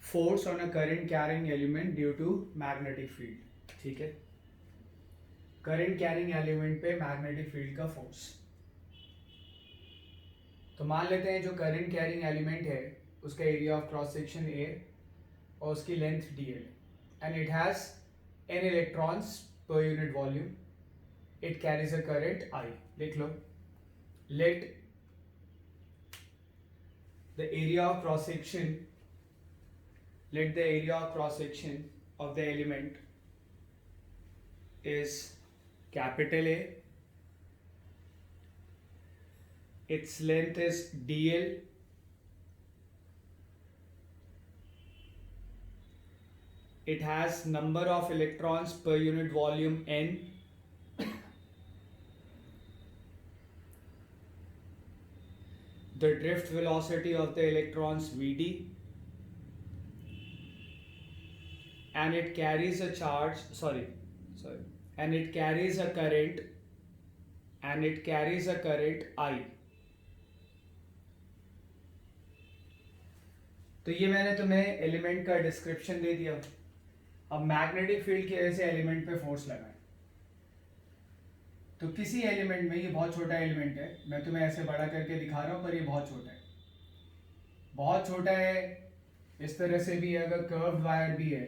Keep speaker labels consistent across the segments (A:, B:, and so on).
A: Force on a current carrying element due to magnetic field. ठीक है, current carrying element पे magnetic field का force. तो मान लेते हैं जो करंट कैरिंग एलिमेंट है उसका area of cross section A और उसकी length D L and it has n electrons per unit volume. It carries a current I. लिख लो. Let the area of cross section of the element is capital A. Its length is dl. It has number of electrons per unit volume n. The drift velocity of the electrons Vd, and it carries a and it carries a current I. तो ये मैंने तुम्हें element का description दे दिया. अब magnetic field की वजह से एलिमेंट पे फोर्स लगा है. तो किसी एलिमेंट में, ये बहुत छोटा एलिमेंट है, मैं तुम्हें ऐसे बड़ा करके दिखा रहा हूँ पर ये बहुत छोटा है. इस तरह से भी अगर कर्व्ड वायर भी है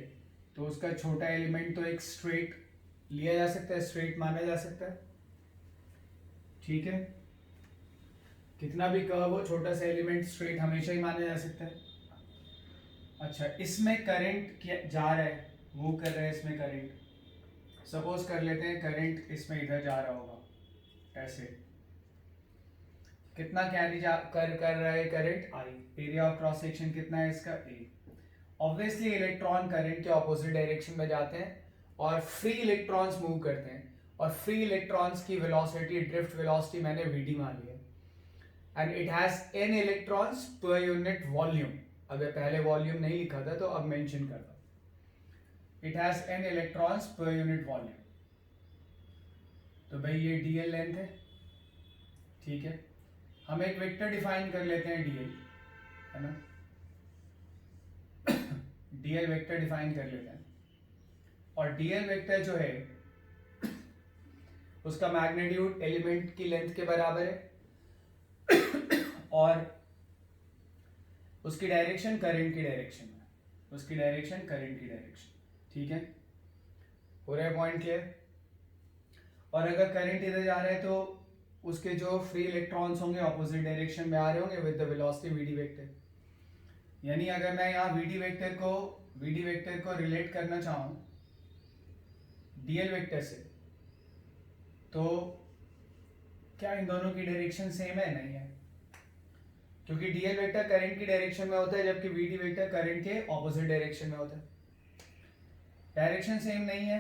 A: तो उसका छोटा एलिमेंट तो एक स्ट्रेट लिया जा सकता है, स्ट्रेट माना जा सकता है. ठीक है, कितना भी कर्व हो, छोटा सा एलिमेंट स्ट्रेट हमेशा ही माना जा सकता है. अच्छा, इसमें करंट जा रहा है, मूव कर रहा है इसमें करंट. सपोज कर लेते हैं करंट इसमें इधर जा रहा होगा ऐसे. कितना कैरी कर रहा है current I. Area of cross section कितना है इसका A. ऑब्वियसली इलेक्ट्रॉन करंट के ऑपोजिट डायरेक्शन में जाते हैं और फ्री इलेक्ट्रॉन्स मूव करते हैं, और फ्री इलेक्ट्रॉन्स की वेलोसिटी, ड्रिफ्ट वेलोसिटी मैंने Vd मान लिया. And it has n electrons per unit volume. अगर पहले वॉल्यूम नहीं लिखा था तो अब मेंशन कर दो. It has n electrons per unit volume. तो भाई ये dl लेंथ है. ठीक है, हम एक वेक्टर डिफाइन कर लेते हैं dl, है ना. dl वेक्टर डिफाइन कर लेते हैं, और dl वेक्टर जो है उसका मैग्नीट्यूड एलिमेंट की लेंथ के बराबर है और उसकी डायरेक्शन करंट की डायरेक्शन में, ठीक है. हो रहा है पॉइंट क्लियर. और अगर करंट इधर जा रहा है तो उसके जो फ्री इलेक्ट्रॉन्स होंगे ऑपोजिट डायरेक्शन में आ रहे होंगे with the velocity Vd vector. यानी अगर मैं यहाँ Vd वेक्टर को रिलेट करना चाहूँ dl वेक्टर से, तो क्या इन दोनों की डायरेक्शन सेम है? नहीं है, क्योंकि dl वेक्टर करंट की डायरेक्शन में होता है जबकि Vd वेक्टर करंट के ऑपोजिट डायरेक्शन में होता है. डायरेक्शन सेम नहीं है.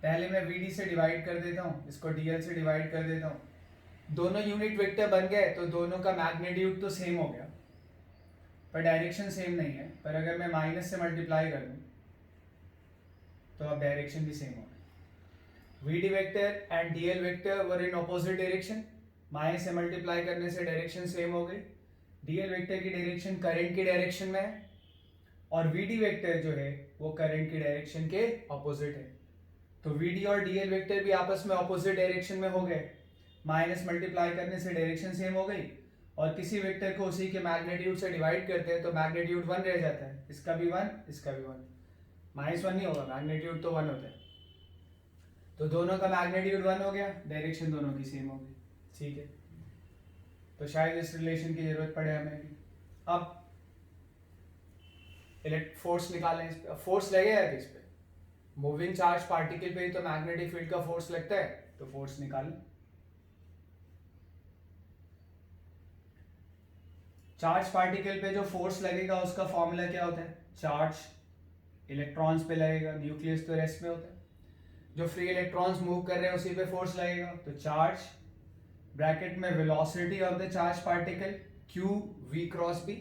A: पहले मैं Vd से डिवाइड कर देता हूँ, इसको dl से डिवाइड कर देता हूँ. दोनों यूनिट वेक्टर बन गए तो दोनों का मैग्नीट्यूड तो सेम हो गया पर डायरेक्शन सेम नहीं है. पर अगर मैं माइनस से मल्टीप्लाई कर दूँ तो अब डायरेक्शन भी सेम हो गई. Vd vector and dl vector were in opposite direction. Minus से मल्टीप्लाई करने से डायरेक्शन सेम हो गई. dl वेक्टर की डायरेक्शन करंट की डायरेक्शन में है और Vd वेक्टर जो है वो करंट की डायरेक्शन के ऑपोजिट है. तो Vd और dl वेक्टर भी आपस में ऑपोजिट डायरेक्शन में हो गए. माइनस मल्टीप्लाई करने से डायरेक्शन सेम हो गई, और किसी वेक्टर को उसी के मैग्नीट्यूड से डिवाइड करते हैं तो मैग्नीट्यूड 1 रह जाता है. इसका भी 1, इसका भी 1. -1 नहीं होगा, मैग्नीट्यूड तो 1 होता है. तो दोनों का मैग्नीट्यूड 1 हो गया, डायरेक्शन दोनों की सेम हो गई. ठीक है, तो शायद इस रिलेशन की जरूरत पड़े हमें. अब फोर्स निकालें. इस पे फोर्स लगेगा किस पे? मूविंग चार्ज पार्टिकल पे ही तो मैग्नेटिक फील्ड का फोर्स लगता है. तो फोर्स निकालें. चार्ज पार्टिकल पे जो फोर्स लगेगा उसका फॉर्मूला क्या होता है? चार्ज इलेक्ट्रॉन्स पे लगेगा, न्यूक्लियस तो रेस्ट में होता है. जो फ्री इलेक्ट्रॉन्स मूव कर रहे हैं उसी पे फोर्स लगेगा. तो चार्ज ब्रैकेट में velocity of the charge particle q v cross b,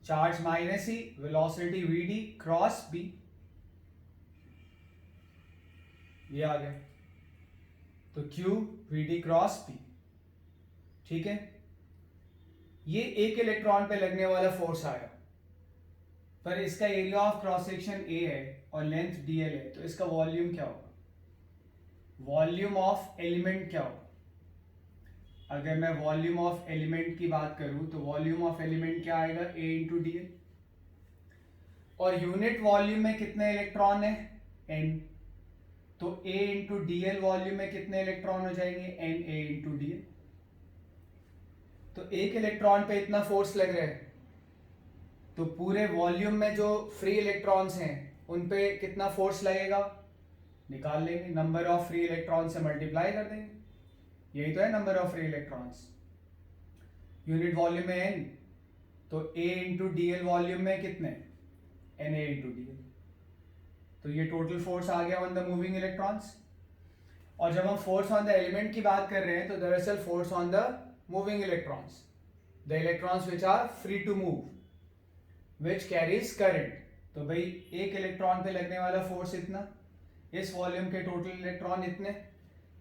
A: charge minus he velocity Vd cross b. ये आ गया. तो q Vd क्रॉस b. ठीक है, ये एक इलेक्ट्रॉन पे लगने वाला फोर्स आया. पर इसका area of cross section A है और लेंथ dl है, तो इसका वॉल्यूम क्या होगा? वॉल्यूम ऑफ एलिमेंट क्या होगा? अगर मैं वॉल्यूम ऑफ एलिमेंट की बात करूं तो वॉल्यूम ऑफ एलिमेंट क्या आएगा? a into D L. और यूनिट वॉल्यूम में कितने इलेक्ट्रॉन है? n। तो a into D L volume में कितने इलेक्ट्रॉन हो जाएंगे? n a into D L. तो एक इलेक्ट्रॉन पे इतना फोर्स लग रहा है, तो पूरे वॉल्यूम में जो फ्री इलेक्ट्रॉन्स हैं उन पे कितना फोर्स लगेगा निकाल लेंगे, नंबर ऑफ फ्री इलेक्ट्रॉन से मल्टीप्लाई कर देंगे। यही तो है number of free electrons. Unit volume में n, तो a into D L volume में कितने? na into D L. तो ये टोटल फोर्स आ गया ऑन द मूविंग इलेक्ट्रॉन्स। और जब हम फोर्स ऑन द एलिमेंट की बात कर रहे हैं तो दरअसल force on the moving electrons, the electrons which are free to move which carries current. तो भाई एक इलेक्ट्रॉन पे लगने वाला फोर्स इतना, इस वॉल्यूम के टोटल इलेक्ट्रॉन इतने,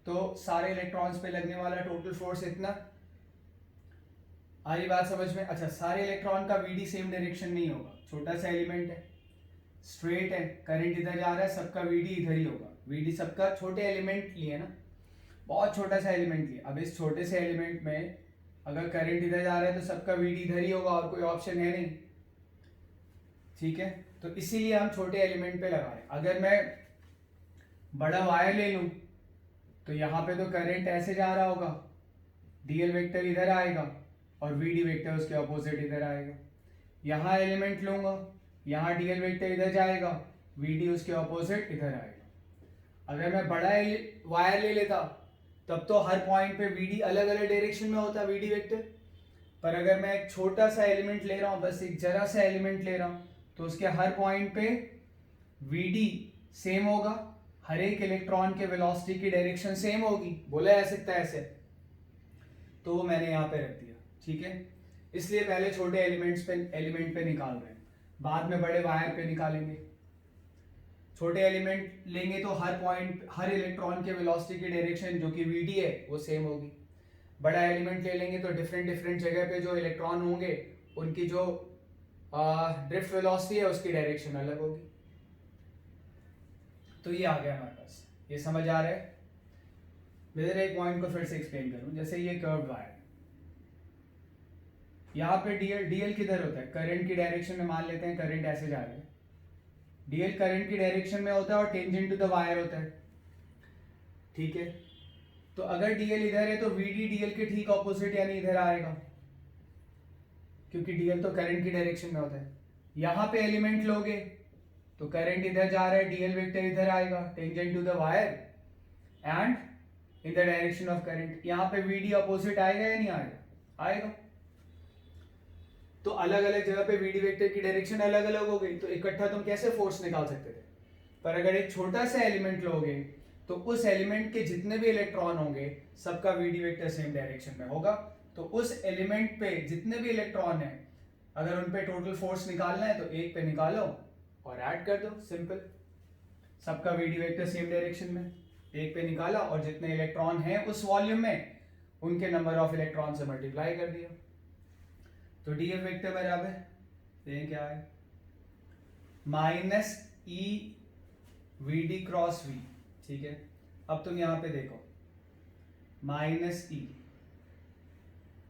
A: तो सारे इलेक्ट्रॉन्स पे लगने वाला टोटल फोर्स इतना। आई बात समझ में? अच्छा, सारे इलेक्ट्रॉन का वीडी सेम डायरेक्शन नहीं होगा, छोटा सा एलिमेंट है, स्ट्रेट है, करंट इधर जा रहा है, सबका वीडी इधर ही होगा। वीडी सबका छोटे एलिमेंट लिए ना, बहुत छोटा सा एलिमेंट लिया। अब इस छोटे से एलिमेंट में अगर करंट इधर जा रहा है तो सबका वीडी इधर ही होगा और कोई ऑप्शन है नहीं, ठीक है? तो इसीलिए हम छोटे एलिमेंट पे लगा रहे हैं। अगर मैं बड़ा वायर ले लूं तो यहाँ पे तो करंट ऐसे जा रहा होगा, डीएल वेक्टर इधर आएगा और वीडी वेक्टर उसके ऑपोजिट इधर आएगा। यहाँ एलिमेंट लूंगा, यहाँ डीएल वेक्टर इधर जाएगा, वीडी उसके ऑपोजिट इधर आएगा। अगर मैं बड़ा वायर ले लेता तब तो हर पॉइंट पे वीडी अलग अलग डायरेक्शन में होता वीडी वेक्टर। पर अगर मैं एक छोटा सा एलिमेंट ले रहा हूँ, बस एक जरा सा एलिमेंट ले रहा हूँ, तो उसके हर पॉइंट पे वीडी सेम होगा, हर एक इलेक्ट्रॉन के वेलोसिटी की डायरेक्शन सेम होगी। बोला जा सकता है ऐसे, तो वो मैंने यहाँ पे रख दिया, ठीक है? इसलिए पहले छोटे एलिमेंट पे निकाल रहे हैं, बाद में बड़े वायर पे निकालेंगे। छोटे एलिमेंट लेंगे तो हर पॉइंट, हर इलेक्ट्रॉन के वेलोसिटी की डायरेक्शन जो कि वीडी है वो सेम होगी। बड़ा एलिमेंट ले लेंगे तो डिफरेंट जगह पे जो इलेक्ट्रॉन होंगे उनकी जो ड्रिफ्ट वेलोसिटी है उसकी डायरेक्शन अलग होगी। तो ये आ गया हमारे पास, ये समझ आ रहा है? मैं जरा एक पॉइंट को फिर से एक्सप्लेन करूं। जैसे ये कर्व्ड वायर, यहाँ पे डीएल किधर होता है? करंट की डायरेक्शन में मान लेते हैं करंट ऐसे जा रहा है, डीएल करंट की डायरेक्शन में होता है और टेंजेंट टू द वायर होता है, ठीक है? तो अगर डीएल इधर है तो वीडी डीएल के ठीक ऑपोजिट यानी इधर आएगा, क्योंकि डीएल तो करंट की डायरेक्शन में होता है। यहाँ पे एलिमेंट लोगे तो करंट इधर जा रहा है, डीएल वेक्टर इधर आएगा tangent to the wire and in the direction of current. यहाँ पे वीडी ऑपोजिट आएगा या नहीं आएगा? आएगा। तो अलग अलग जगह पे वीडी वेक्टर की डायरेक्शन अलग अलग हो गई, तो इकट्ठा तुम कैसे फोर्स निकाल सकते थे? पर अगर एक छोटा सा एलिमेंट लोगे तो उस एलिमेंट के जितने भी इलेक्ट्रॉन होंगे सबका वीडी वेक्टर सेम डायरेक्शन में होगा। तो उस एलिमेंट पे जितने भी इलेक्ट्रॉन है, अगर उन पे टोटल फोर्स निकालना है तो एक पे निकालो और ऐड कर दो, सिंपल। सबका वीडी वेक्टर सेम डायरेक्शन में, एक पे निकाला और जितने इलेक्ट्रॉन हैं उस वॉल्यूम में उनके नंबर ऑफ इलेक्ट्रॉन से मल्टीप्लाई कर दिया। तो डीएफ वेक्टर बराबर ये क्या है? Minus E V D cross V, ठीक है? अब तुम यहां पे देखो, minus E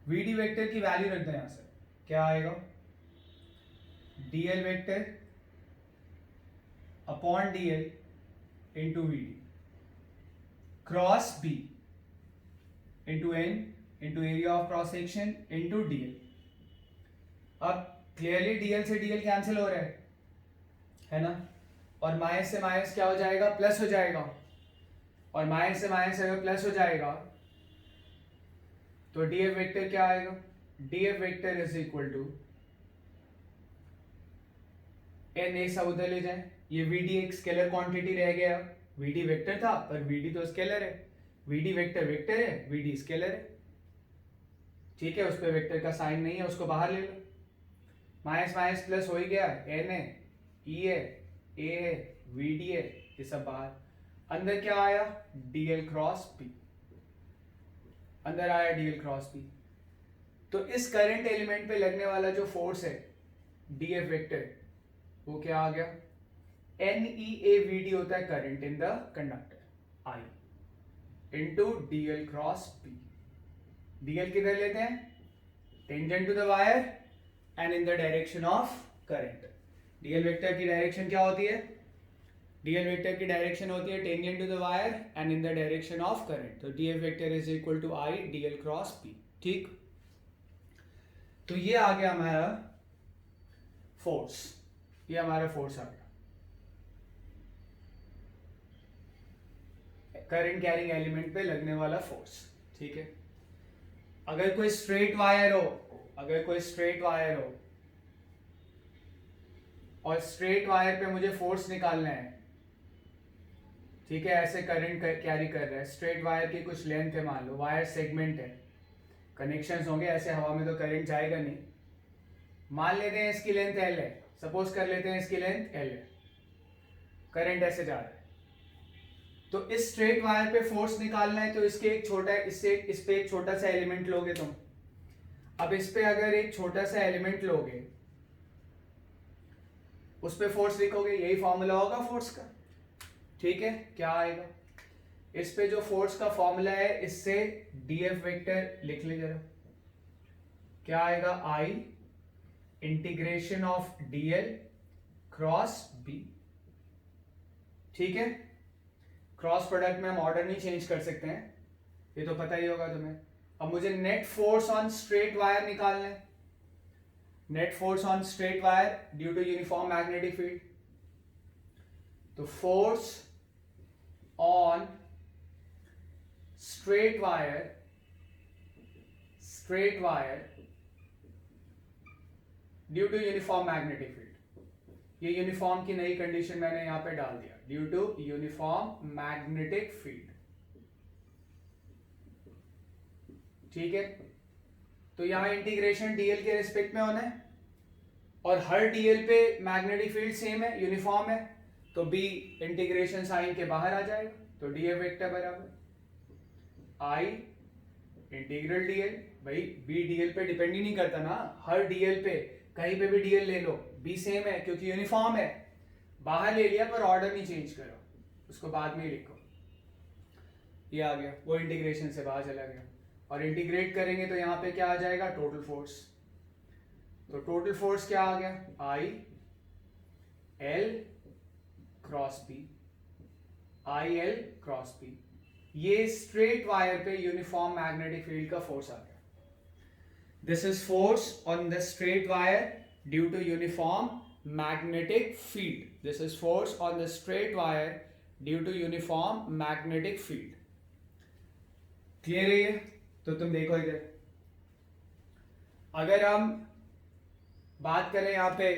A: V D vector की वैल्यू रख दो यहां से, क्या आएगा? DL vector upon DL into V D cross B into N into area of cross section into DL. अब क्लियरली डीएल से डीएल कैंसिल हो रहा है ना? और माइनस से माइनस क्या हो जाएगा? प्लस हो जाएगा। और माइनस से माइनस अगर प्लस हो जाएगा तो डीएफ वेक्टर क्या आएगा? DF vector is equal to N A सब उधर ले जाए, ये वीडी एक स्केलर क्वांटिटी रह गया। वीडी वेक्टर था पर वीडी तो स्केलर है, वीडी वेक्टर वेक्टर है, वीडी स्केलर है, ठीक है? उस पर वेक्टर का साइन नहीं है, उसको बाहर ले लो। माइनस माइनस प्लस हो ही गया, एन है, ई है, ए है, वी डी है, ये सब बाहर। अंदर क्या आया? डीएल क्रॉस पी, अंदर आया डीएल क्रॉस पी। तो इस करंट एलिमेंट पे लगने वाला जो फोर्स है डीएफ वेक्टर, वो क्या आ गया, NEAVD होता है current in the conductor, I into DL cross B। DL किधर लेते हैं, tangent to the wire and in the direction of current. DL vector की डायरेक्शन क्या होती है, DL वेक्टर की डायरेक्शन होती है tangent to the wire and in the direction of current. तो DF vector is equal to I DL cross B। ठीक, तो ये आ गया हमारा फोर्स, ये हमारा फोर्स आ गया करंट कैरिंग एलिमेंट पे लगने वाला फोर्स। ठीक है, अगर कोई स्ट्रेट वायर हो, अगर कोई स्ट्रेट वायर हो और स्ट्रेट वायर पे मुझे फोर्स निकालना है, ठीक है, ऐसे करंट कैरी कर रहा है, स्ट्रेट वायर की कुछ लेंथ है, मान लो वायर सेगमेंट है, कनेक्शंस होंगे, ऐसे हवा में तो करंट जाएगा नहीं, मान लेते हैं इसकी लेंथ L है, सपोज कर लेते हैं इसकी लेंथ L है, करंट ऐसे जा रहा है, तो इस स्ट्रेट वायर पे फोर्स निकालना है, तो इसके एक छोटा, इससे इस पे एक छोटा सा एलिमेंट लोगे तुम। अब इस पे अगर एक छोटा सा एलिमेंट लोगे, उस पे फोर्स लिखोगे, यही फॉर्मूला होगा फोर्स का। ठीक है, क्या आएगा, इस पे जो फोर्स का फॉर्मूला है, इससे DF वेक्टर लिख ले जरा, क्या आएगा, I integration of DL cross B। ठीक है, क्रॉस प्रोडक्ट में हम ऑर्डर नहीं चेंज कर सकते हैं, ये तो पता ही होगा तुम्हें। अब मुझे net force on straight wire निकालना है, net force on straight wire due to uniform magnetic field. तो force on straight wire due to uniform magnetic field, ये यूनिफॉर्म की नई कंडीशन मैंने यहां पे डाल दिया, due to uniform magnetic field. ठीक है, तो यहां इंटीग्रेशन DL के रिस्पेक्ट में होना है, और हर DL पे मैग्नेटिक फील्ड सेम है, यूनिफॉर्म है, तो B इंटीग्रेशन साइन के बाहर आ जाएगा, तो DF वेक्टर बराबर I इंटीग्रल DL। भाई B DL पे डिपेंड ही नहीं करता ना, हर DL पे कहीं पे भी DL ले लो, B सेम है क्योंकि यूनिफॉर्म है, बाहर ले लिया पर ऑर्डर नहीं चेंज करो, उसको बाद में ही लिखो। ये आ गया, वो इंटीग्रेशन से बाहर चला गया, और इंटीग्रेट करेंगे तो यहाँ पे क्या आ जाएगा, टोटल फोर्स। तो टोटल फोर्स क्या आ गया, I L cross B, I L cross B। ये स्ट्रेट वायर पे यूनिफॉर्म मैग्नेटिक फील्ड का फोर्स आ गया। This is force on the straight wire due to uniform magnetic field. This is force on the straight wire due to uniform magnetic field. Clear है ये? तो तुम देखो इधर, अगर हम बात करें यहाँ पे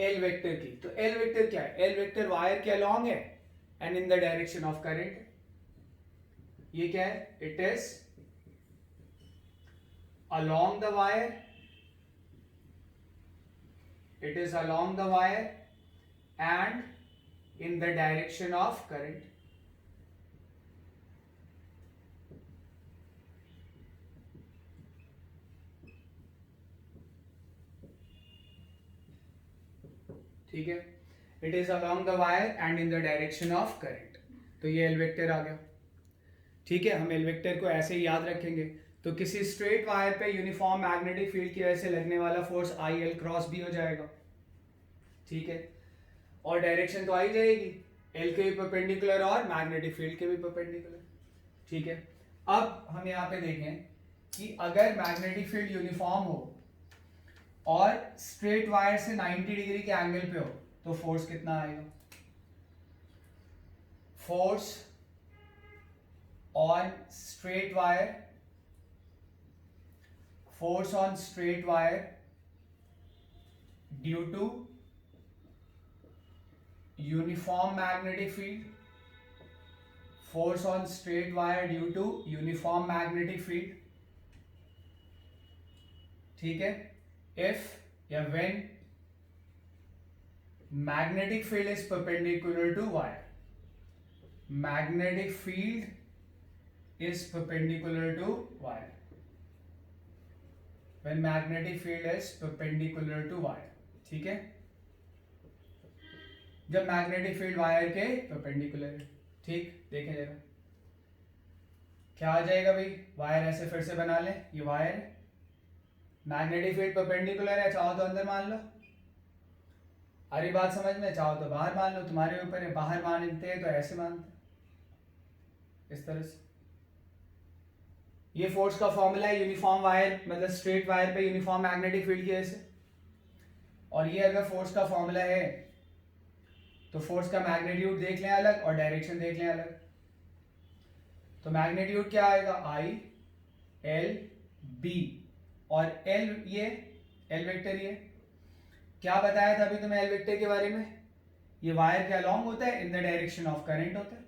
A: L वेक्टर की, तो L वेक्टर क्या है, L वेक्टर वायर के अलॉन्ग है and in the direction of current. ये क्या है, it is along the wire, it is along the wire and in the direction of current। ठीक है, it is along the wire and in the direction of current। तो ये L vector आ गया। ठीक है, हम L वेक्टर को ऐसे ही याद रखेंगे। तो किसी स्ट्रेट वायर पे यूनिफॉर्म मैग्नेटिक फील्ड की वजह से लगने वाला force I L cross B हो जाएगा। ठीक है, और डायरेक्शन तो आ ही जाएगी, L के भी परपेंडिकुलर और मैग्नेटिक फील्ड के भी परपेंडिकुलर। ठीक है, अब हम यहाँ पे देखें कि अगर मैग्नेटिक फील्ड यूनिफॉर्म हो और स्ट्रेट वायर से 90 डिग्री के एंगल पे हो, तो फोर्स कितना आएगा, force on straight wire, force on straight wire due to uniform magnetic field, force on straight wire due to uniform magnetic field। ठीक है, if या when magnetic field is perpendicular to wire, magnetic field is perpendicular to wire, when magnetic field is perpendicular to wire। ठीक है, जब magnetic field wire के perpendicular है। ठीक, देखें जरा क्या आ जाएगा भाई। वायर ऐसे फिर से बना लें, ये वायर है, मैग्नेटिक फील्ड परपेंडिकुलर है, चाहो तो अंदर मान लो, अरे बात समझ में, चाहो तो बाहर मान लो, तुम्हारे ऊपर है। बाहर मानते हैं तो ऐसे मानते हैं, इस तरह से। ये फोर्स का फॉर्मूला है यूनिफॉर्म वायर, मतलब स्ट्रेट वायर पे यूनिफॉर्म मैग्नेटिक फील्ड की वजह से। और ये अगर फोर्स का फॉर्मूला है तो फोर्स का मैग्नीट्यूड देख लें अलग और डायरेक्शन देख लें अलग। तो मैग्नीट्यूड क्या आएगा, आई एल बी, और एल ये एल वेक्टर, ये क्या बताया था अभी तुम्हें एल वेक्टर के बारे में, ये वायर के अलोंग होता है, इन द डायरेक्शन ऑफ करंट होता है।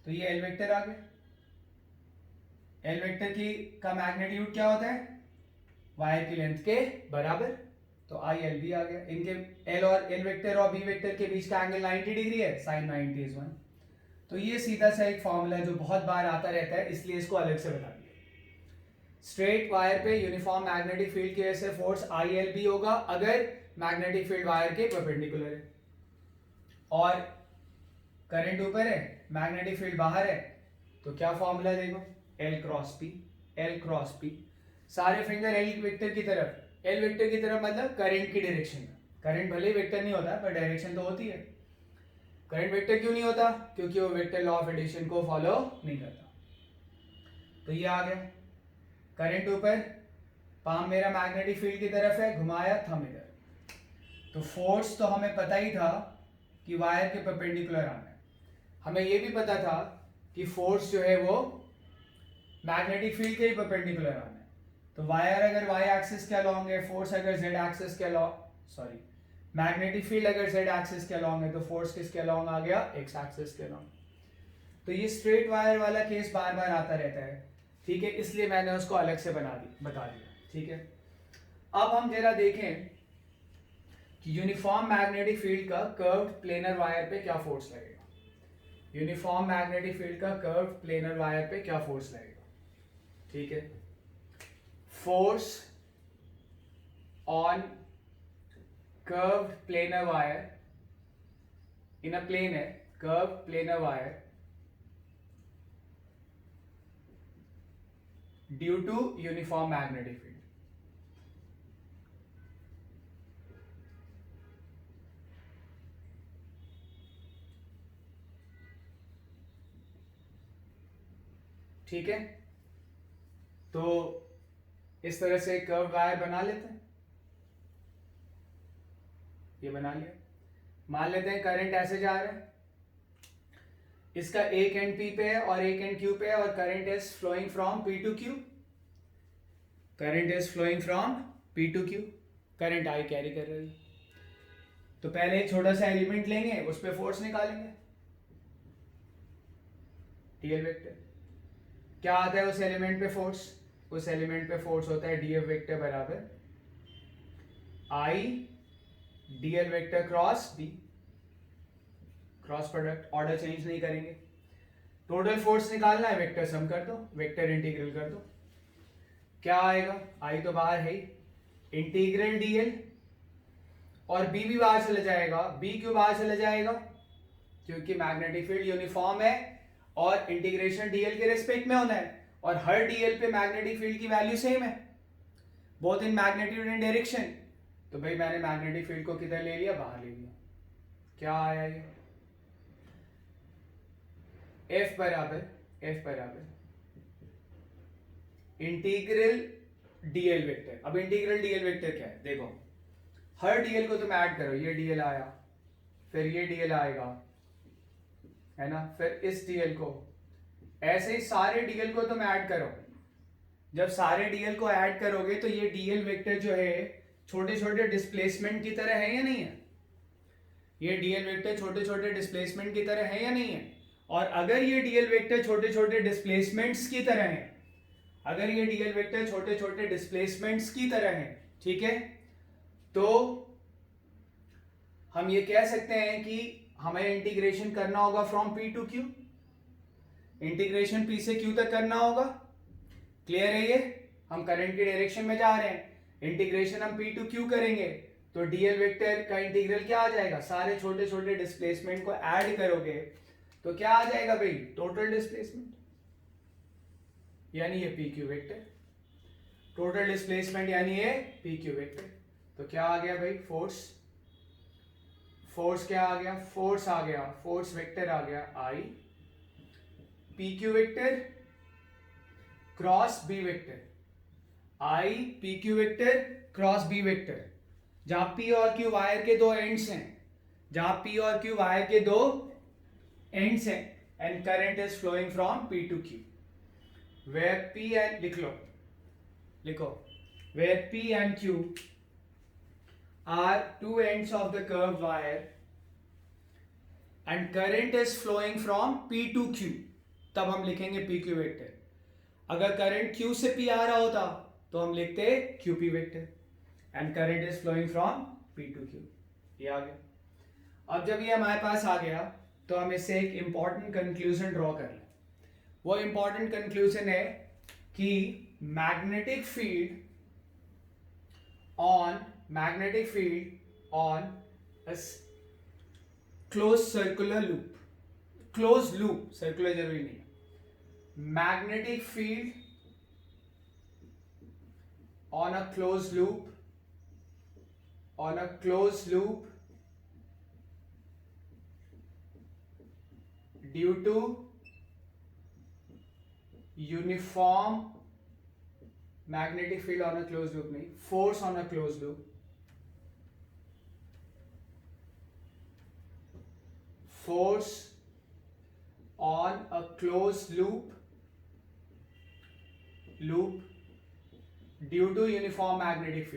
A: तो ये एल वेक्टर आ गया। एल वेक्टर की का मैग्नीट्यूड क्या होता है, वायर की लेंथ के बराबर। तो आई एल बी आ गया। इनके एल और एल वेक्टर और बी वेक्टर के बीच का एंगल 90 डिग्री है, साइन 90 इज 1। तो ये सीधा सा एक फॉर्मूला जो बहुत बार आता रहता है, इसलिए इसको अलग से बता दिया। स्ट्रेट वायर पे यूनिफॉर्म मैग्नेटिक फील्ड की वजह से फोर्स आई एल बी होगा अगर मैग्नेटिक फील्ड वायर के परपेंडिकुलर है, और करंट ऊपर है, मैग्नेटिक फील्ड बाहर है, तो क्या फॉर्मूला देखो, L cross P. L cross P, सारे फिंगर एल वेक्टर की तरफ, एल वेक्टर की तरफ मतलब करंट की डायरेक्शन में। करंट भले वेक्टर नहीं होता पर डायरेक्शन तो होती है। करंट वेक्टर क्यों नहीं होता, क्योंकि वो वेक्टर लॉ ऑफ एडिशन को फॉलो नहीं करता। तो ये आ गया, करंट ऊपर, पाम मेरा मैग्नेटिक फील्ड की तरफ है, घुमाया थंब इधर। तो फोर्स तो हमें पता ही था कि वायर के परपेंडिकुलर आना है। हमें ये भी पता था कि फोर्स जो है वो मैग्नेटिक फील्ड के ही परपेंडिकुलर आना है। तो वायर अगर वाई एक्सिस के अलोंग है, फोर्स अगर जेड एक्सिस के अलोंग, सॉरी मैग्नेटिक फील्ड अगर जेड एक्सिस के अलोंग है, तो फोर्स किसके अलोंग आ गया, एक्स एक्सिस के अलोंग। तो ये स्ट्रेट वायर वाला केस बार बार आता रहता है, ठीक है, इसलिए मैंने उसको अलग से बता दिया। ठीक है, अब हम जरा देखें कि यूनिफॉर्म मैग्नेटिक फील्ड का कर्व्ड प्लेनर वायर पे क्या फोर्स लगेगा। यूनिफॉर्म मैग्नेटिक फील्ड का कर्व्ड प्लेनर वायर पे क्या फोर्स लगेगा। ठीक है, force on curved planar wire in a plane है, curved planar wire due to uniform magnetic field. ठीक है, तो इस तरह से कर्व वायर बना लेते हैं। ये बना लिया, मान लेते हैं करंट ऐसे जा रहा है, इसका एक एंड पी पे है और एक एंड क्यू पे है, और current is flowing from P to Q. Current is flowing from P to Q, current I carry कर रही है। तो पहले एक छोटा सा एलिमेंट लेंगे, उस पर फोर्स निकालेंगे, डीएल वेक्टर। क्या आता है उस एलिमेंट पे फोर्स, उस एलिमेंट पे फोर्स होता है डीएफ वेक्टर बराबर I DL vector cross B, cross product, order change नहीं करेंगे। टोटल फोर्स निकालना है, वेक्टर सम कर दो, वेक्टर इंटीग्रल कर दो, क्या आएगा, आई तो बाहर है ही, इंटीग्रल डीएल, और बी भी बाहर चला जाएगा। बी क्यों बाहर चला जाएगा, क्योंकि मैग्नेटिक फील्ड यूनिफॉर्म है और इंटीग्रेशन डीएल के रिस्पेक्ट में होना है, और हर डीएल पे मैग्नेटिक फील्ड की वैल्यू सेम है, both in magnitude and direction. तो भाई मैंने मैग्नेटिक फील्ड को किधर ले लिया, बाहर ले लिया। क्या आया ये, एफ बराबर इंटीग्रल डीएल वेक्टर। अब इंटीग्रल डीएल वेक्टर क्या है, देखो हर डीएल को तुम ऐड करो, ये डीएल आया, फिर ये डीएल आएगा, है ना, फिर इस डीएल को, ऐसे ही सारे डीएल को तुम ऐड करो। जब सारे डीएल को ऐड करोगे तो ये डीएल वेक्टर जो है छोटे छोटे डिस्प्लेसमेंट की तरह है या नहीं है, ये डीएल वेक्टर छोटे छोटे डिस्प्लेसमेंट की तरह है या नहीं है। और अगर ये डीएल वेक्टर छोटे छोटे डिस्प्लेसमेंट्स की तरह है, अगर ये डीएल वेक्टर छोटे छोटे डिस्प्लेसमेंट्स की तरह है, ठीक है, तो हम ये कह सकते हैं कि हमें इंटीग्रेशन करना होगा from P to Q, integration P से क्यू तक करना होगा। क्लियर है ये, हम करंट की डायरेक्शन में जा रहे हैं, इंटीग्रेशन हम पी टू क्यू करेंगे, तो डीएल वेक्टर का इंटीग्रल क्या आ जाएगा, सारे छोटे छोटे डिस्प्लेसमेंट को ऐड करोगे तो क्या आ जाएगा भाई, टोटल डिस्प्लेसमेंट, यानी ये P Q vector, total displacement यानी ये पी क्यू वेक्टर। तो क्या आ गया भाई, फोर्स, फोर्स क्या आ गया, फोर्स आ गया, फोर्स वेक्टर आ गया I P Q vector cross B vector, I P Q vector cross B vector, जहां पी और क्यू वायर के दो एंड्स हैं, जहां पी और क्यू वायर के दो एंड्स हैं, and current is flowing from P to Q, where P and लिखो where P and Q are two ends of the curve wire and current is flowing from P to Q, तब हम लिखेंगे P Q vector. अगर current Q से P आ रहा होता तो हम लिखते Q P vector, and current is flowing from P to Q. ये आ गया। अब जब ये हमारे पास आ गया तो हम इससे एक इंपॉर्टेंट कंक्लूजन ड्रॉ कर लें। वो इंपॉर्टेंट कंक्लूजन है कि magnetic field on close circular loop, close loop, circular जरूरी नहीं है, magnetic field on a closed loop due to uniform magnetic field on a closed loop, नहीं, force on a closed loop, force on a closed loop due to uniform magnetic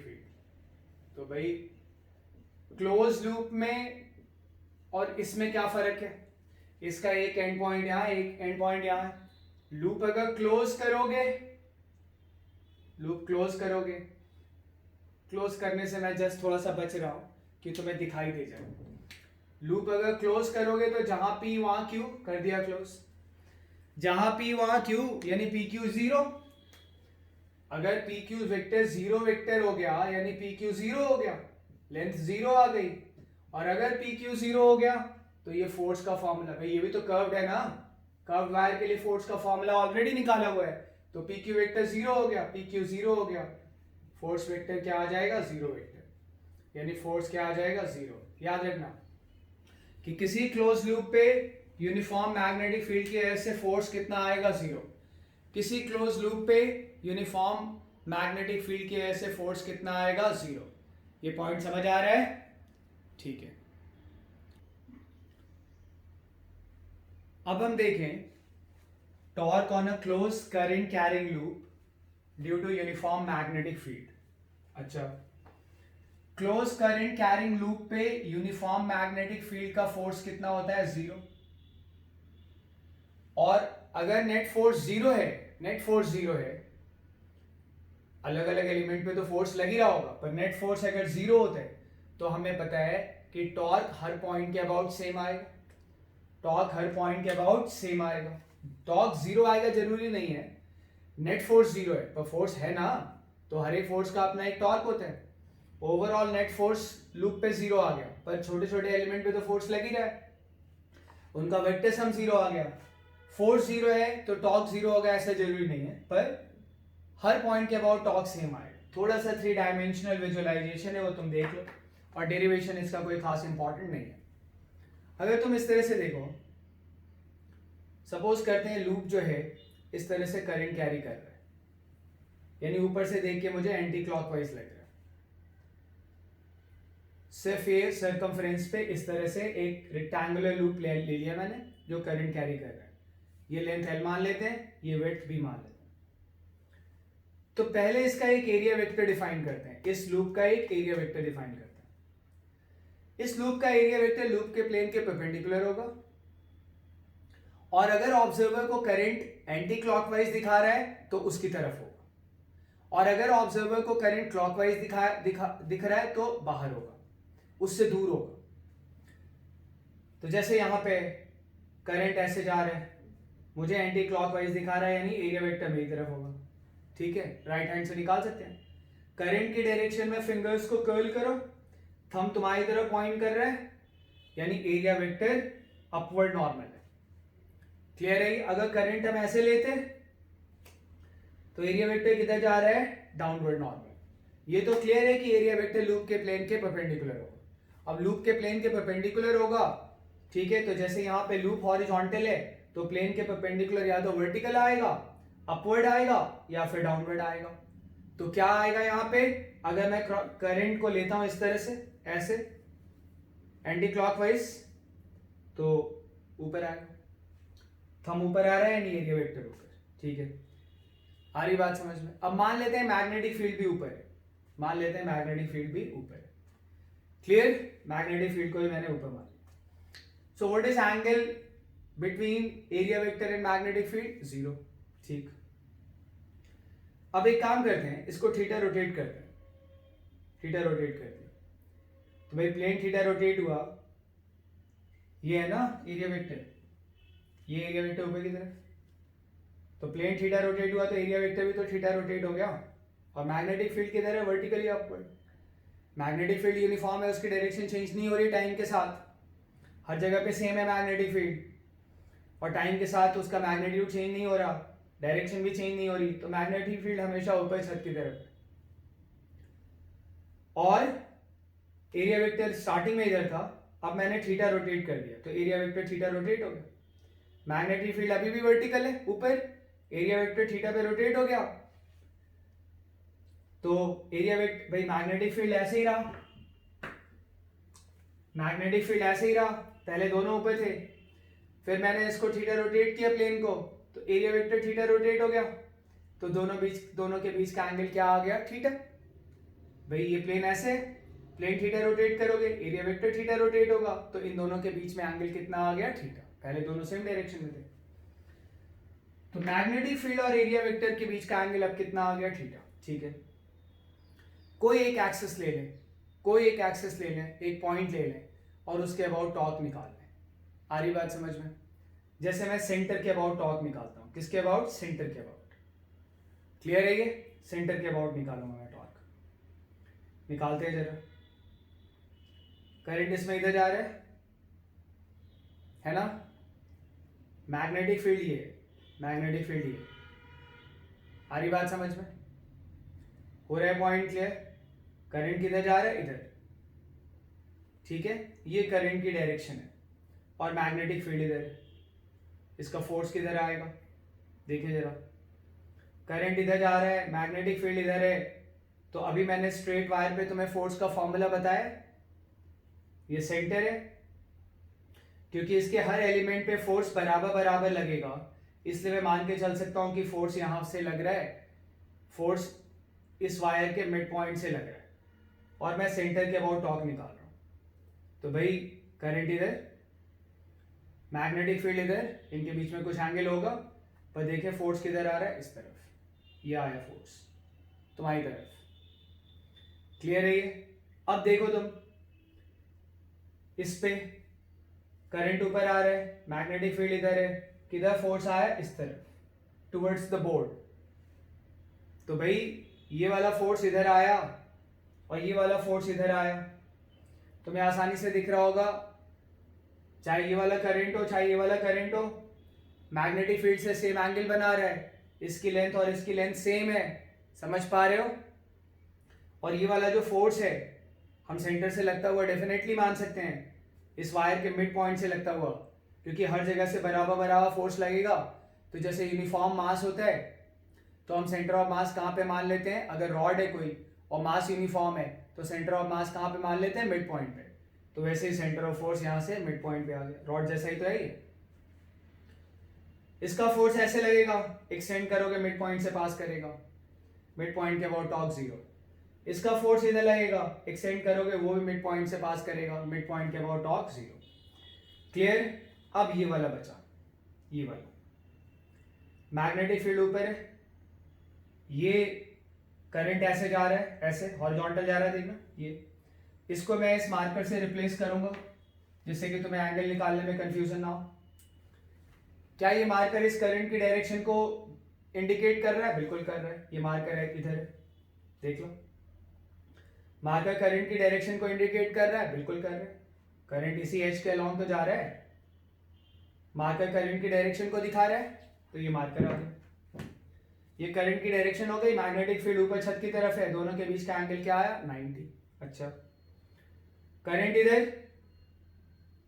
A: field, तो भाई close loop में और इसमें क्या फर्क है, इसका एक एंड पॉइंट यहां, एक एंड पॉइंट यहां है। लूप अगर क्लोज करोगे, क्लोज करने से मैं जस्ट थोड़ा सा बच रहा हूं कि तुम्हें दिखाई दे जाए। लूप अगर क्लोज करोगे तो जहां पी वहां क्यू कर दिया क्लोज, जहां पी वहां क्यू, यानी पी क्यू जीरो। अगर P Q vector zero vector हो गया यानी पी क्यू जीरो हो गया, लेंथ जीरो आ गई। और अगर पी क्यू जीरो हो गया तो ये फोर्स का फॉर्मूला, भाई ये भी तो कर्व्ड है ना, कर्व्ड वायर के लिए फोर्स का फॉर्मूला ऑलरेडी निकाला हुआ है। तो पी क्यू वेक्टर जीरो हो गया, पी क्यू जीरो हो गया, फोर्स वेक्टर क्या आ जाएगा, जीरो वेक्टर, यानी फोर्स क्या आ जाएगा, जीरो। याद रखना कि किसी क्लोज लूप पे यूनिफॉर्म मैग्नेटिक फील्ड की वजह से फोर्स कितना आएगा, जीरो। किसी क्लोज लूप पे यूनिफॉर्म मैग्नेटिक फील्ड की वजह से फोर्स कितना आएगा, जीरो। ये पॉइंट समझ आ रहा है, ठीक है। अब हम देखें torque on a close current carrying loop due to uniform magnetic field. अच्छा, क्लोज करंट कैरिंग लूप पे यूनिफॉर्म मैग्नेटिक फील्ड का फोर्स कितना होता है, जीरो। और अगर नेट फोर्स जीरो है, अलग अलग एलिमेंट पे तो फोर्स लग ही रहा होगा, पर नेट फोर्स अगर जीरो होता है तो हमें पता है कि टॉर्क हर पॉइंट के अबाउट सेम आएगा, टॉर्क जीरो आएगा जरूरी नहीं है, नेट फोर्स जीरो है पर फोर्स है ना, तो हर एक फोर्स का अपना एक टॉर्क होता है। ओवरऑल नेट फोर्स लूप पे जीरो आ गया, पर छोटे छोटे एलिमेंट पे तो फोर्स लग ही रहा है, उनका वेक्टर सम जीरो आ गया। फोर्स जीरो है तो टॉर्क जीरो होगा ऐसा जरूरी नहीं है, पर हर पॉइंट के अबाउट टॉर्क सेम आएगा। थोड़ा सा 3 डायमेंशनल विजुअलाइजेशन है, वो तुम देख लो, और डेरिवेशन इसका कोई खास इंपॉर्टेंट नहीं है। अगर तुम इस तरह से देखो, सपोज करते हैं लूप जो है इस तरह से करंट कैरी कर रहा है, यानी ऊपर से देख के मुझे एंटी क्लॉकवाइज लग रहा है। सिर्फ ये सर्कमफ्रेंस पे इस तरह से एक रेक्टेंगुलर लूप ले लिया मैंने जो करंट कैरी कर रहा है। ये लेंथ L मान लेते हैं, ये विड्थ B मान लेते हैं। तो पहले इसका एक एरिया वेक्टर डिफाइन करते हैं, इस लूप का एक एरिया वेक्टर डिफाइन करते हैं। इस लूप का एरिया वेक्टर लूप के प्लेन के परपेंडिकुलर होगा, और अगर ऑब्जर्वर को करंट एंटी क्लॉकवाइज दिखा रहा है तो उसकी तरफ होगा, और अगर ऑब्जर्वर को करंट क्लॉकवाइज दिख रहा है तो बाहर होगा, उससे दूर होगा। तो जैसे यहां पे करंट ऐसे जा रहा है, मुझे एंटी क्लॉकवाइज दिखा रहा है, यानी एरिया वेक्टर मेरी तरफ होगा। ठीक है, राइट हैंड से निकाल सकते हैं। करंट की डायरेक्शन में फिंगर्स को कर्ल करो, थंब तुम्हारी तरफ पॉइंट कर रहा है, यानी एरिया वेक्टर अपवर्ड नॉर्मल है। क्लियर है? अगर करंट हम ऐसे लेते तो एरिया वेक्टर किधर जा रहा है? Downward normal. ये तो क्लियर है कि एरिया वेक्टर लूप के प्लेन के परपेंडिकुलर होगा। अब लूप के प्लेन के परपेंडिकुलर होगा, ठीक है, तो जैसे यहाँ पे लूप हॉरिजॉन्टल है तो प्लेन के परपेंडिकुलर या तो वर्टिकल आएगा, अपवर्ड आएगा, या फिर डाउनवर्ड आएगा। तो क्या आएगा यहाँ पे? अगर मैं करंट को लेता हूं इस तरह से, ऐसे एंटी क्लॉकवाइज, तो ऊपर आएगा, थंब ऊपर आ रहा है यानी एरिया वेक्टर ऊपर। ठीक है, आ रही बात समझ में? अब मान लेते हैं मैग्नेटिक फील्ड भी ऊपर है, मान लेते हैं मैग्नेटिक फील्ड भी ऊपर है। क्लियर? मैग्नेटिक फील्ड को भी मैंने ऊपर मान लिया। So what is angle between area vector and magnetic field? 0। ठीक, अब एक काम करते हैं, इसको थीटा रोटेट करते हैं, थीटा रोटेट करते हैं। तो भाई प्लेन थीटा रोटेट हुआ, ये है ना एरिया वेक्टर, ये एरिया वेक्टर ऊपर की तरफ, तो प्लेन थीटा रोटेट हुआ तो एरिया वेक्टर भी तो थीटा रोटेट हो गया। और मैग्नेटिक फील्ड किधर है? Vertically upward. Magnetic field uniform है, उसकी डायरेक्शन चेंज नहीं हो रही टाइम के साथ, हर जगह पे सेम है मैग्नेटिक फील्ड, और टाइम के साथ उसका मैग्नीट्यूड चेंज नहीं हो रहा, डायरेक्शन भी चेंज नहीं हो रही, तो मैग्नेटिक फील्ड हमेशा ऊपर छत की तरफ है। और एरिया वेक्टर स्टार्टिंग में इधर था, अब मैंने थीटा रोटेट कर दिया तो एरिया वेक्टर थीटा रोटेट हो गया। मैग्नेटिक फील्ड अभी भी वर्टिकल है ऊपर, एरिया वेक्टर थीटा पे रोटेट हो गया, तो एरिया वेक्टर भाई मैग्नेटिक फील्ड ऐसे ही रहा, मैग्नेटिक फील्ड ऐसे ही रहा, पहले दोनों ऊपर थे, फिर मैंने इसको थीटा रोटेट किया प्लेन को, तो एरिया वेक्टर थीटा रोटेट हो गया, तो दोनों के बीच का एंगल क्या आ गया? थीटा। भाई ये प्लेन ऐसे, प्लेन थीटा रोटेट करोगे, एरिया वेक्टर थीटा रोटेट होगा, तो इन दोनों के बीच में एंगल कितना आ गया? थीटा। पहले दोनों सेम डायरेक्शन में थे, तो मैग्नेटिक फील्ड और एरिया वेक्टर के बीच का एंगल अब कितना आ गया? थीटा। ठीक है, कोई एक एक्सिस ले लें, कोई एक एक्सिस ले लें, एक पॉइंट ले लें और उसके अबाउट टॉर्क निकाल लें। आ रही बात समझ में? जैसे मैं सेंटर के अबाउट टॉर्क निकालता हूं, किसके अबाउट? सेंटर के अबाउट। क्लियर है? ये सेंटर के अबाउट निकालूंगा मैं टॉर्क, निकालते हैं जरा। करंट इसमें इधर जा रहा है ना, मैग्नेटिक फील्ड ये, मैग्नेटिक फील्ड ये। आ रही बात समझ में? हो रहा है पॉइंट क्लियर? करंट किधर जा रहा है? इधर। ठीक है, ये करंट की डायरेक्शन है और मैग्नेटिक फील्ड इधर है, इसका फोर्स किधर आएगा? देखिए जरा, करंट इधर जा रहा है, मैग्नेटिक फील्ड इधर है, तो अभी मैंने स्ट्रेट वायर पे तुम्हें फोर्स का फॉर्मूला बताया, ये सेंटर है, क्योंकि इसके हर एलिमेंट पे फोर्स बराबर बराबर लगेगा, इसलिए मैं मान के चल सकता हूं कि फोर्स यहां से लग रहा है, फोर्स इस वायर के मिड पॉइंट से लग रहा है, और मैं सेंटर के अबाउट टॉर्क निकाल रहा हूं। तो भाई करंट इधर, मैग्नेटिक फील्ड इधर, इनके बीच में कुछ एंगल होगा, पर देखिए फोर्स किधर आ रहा है? इस तरफ, ये आया फोर्स तुम्हारी तरफ। क्लियर है ये? अब देखो तुम, इस पे करंट ऊपर आ रहा है, मैग्नेटिक फील्ड इधर है, किधर फोर्स आया? इस तरफ, टुवर्ड्स द बोर्ड। तो भाई ये वाला फोर्स इधर आया और ये वाला फोर्स इधर आया, तुम्हें आसानी से दिख रहा होगा, चाहे ये वाला करंट हो चाहे ये वाला करंट हो, मैग्नेटिक फील्ड से सेम एंगल बना रहा है, इसकी लेंथ और इसकी लेंथ सेम है, समझ पा रहे हो? और ये वाला जो फोर्स है हम सेंटर से लगता हुआ डेफिनेटली मान सकते हैं, इस वायर के मिड पॉइंट से लगता हुआ, क्योंकि हर जगह से बराबर बराबर फोर्स लगेगा। तो जैसे यूनिफॉर्म मास होता है तो हम सेंटर ऑफ मास कहाँ पे मान लेते हैं? अगर रॉड है कोई और मास यूनिफॉर्म है तो सेंटर ऑफ मास कहाँ पे मान लेते हैं? मिड पॉइंट पे। तो वैसे ही सेंटर ऑफ फोर्स यहाँ से मिड पॉइंट पे आ गया, रॉड जैसा ही तो है ये। इसका फोर्स ऐसे लगेगा, एक्सटेंड करोगे मिड पॉइंट से पास करेगा, मिड पॉइंट के अबाउट टॉर्क 0। इसका फोर्स इधर लगेगा, एक्सटेंड करोगे वो भी मिड पॉइंट से पास करेगा, मिड पॉइंट के अबाउट टॉर्क 0। क्लियर? अब ये वाला बचा, ये वाला मैग्नेटिक फील्ड ऊपर है, ये करंट ऐसे जा रहा है, ऐसे हॉरिजॉन्टल जा रहा है, देखना ये, इसको मैं इस मार्कर से रिप्लेस करूंगा जिससे कि तुम्हें एंगल निकालने में कंफ्यूजन ना हो। क्या ये मार्कर इस करंट की डायरेक्शन को इंडिकेट कर रहा है? बिल्कुल कर रहा है, ये मार्कर है इधर है, देख लो। मार्कर करंट की डायरेक्शन को इंडिकेट कर रहा है? बिल्कुल कर रहा है। करंट इसी एज के अलोंग तो जा रहा है, मार्कर करंट की डायरेक्शन को दिखा रहा है, तो ये मार्कर आ गया। ये करंट की डायरेक्शन हो गई, मैग्नेटिक फील्ड ऊपर छत की तरफ है, दोनों के बीच का एंगल क्या आया? 90। अच्छा, करंट इधर,